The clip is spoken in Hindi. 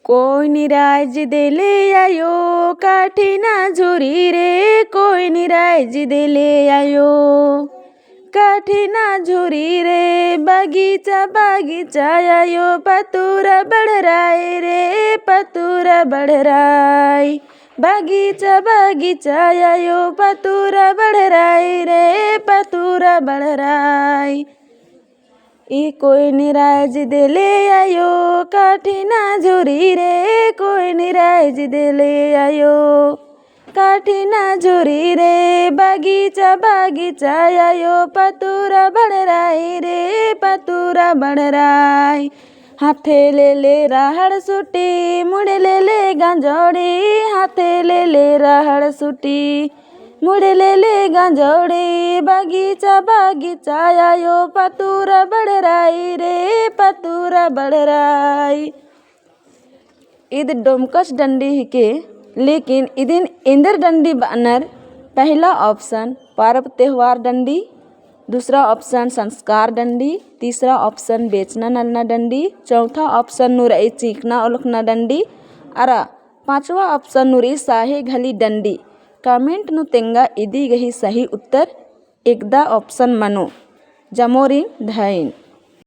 कोई निराज देले आयो काठी ना झुरी रे, कोई निराज देले आयो काठी ना झुरी रे। बगीचा बगीचा आयो पतूरा बढ़राय रे, पतूरा बढ़राय। बगीचा बगीचा आयो पतूरा बढ़राय रे, पतूरा बढ़राय। ई कोई निराज देले आयो काठी ना झुरी रे, कोई निराज देले आयो काठी ना झुरी रे। बगीचा बगीचा आयो पतूरा बढ़राय रे, पतूरा बढ़राय। हाथे ले राहड़ सूटी मुड़े ले गांजोड़ी, हाथे ले राहड़ सूटी मुड़े ले गांजोड़ी। बगीचा बगीचा आयो पतूरा बढ़राय रे, पतूरा बढ़राय। इद डोमकच डंडी हिके लेकिन इदिन इंदर डंडी बानर। पहला ऑप्शन पर्व त्यौहार डंडी, दूसरा ऑप्शन संस्कार डंडी, तीसरा ऑप्शन बेचना नलना डंडी, चौथा ऑप्शन नुरई चीखना ओलखना डंडी और पांचवा ऑप्शन नुरी साहे घली डंडी। कमेंट नु तेंगा इदी गही सही उत्तर एकदा ऑप्शन मनो जमोरिन धैन।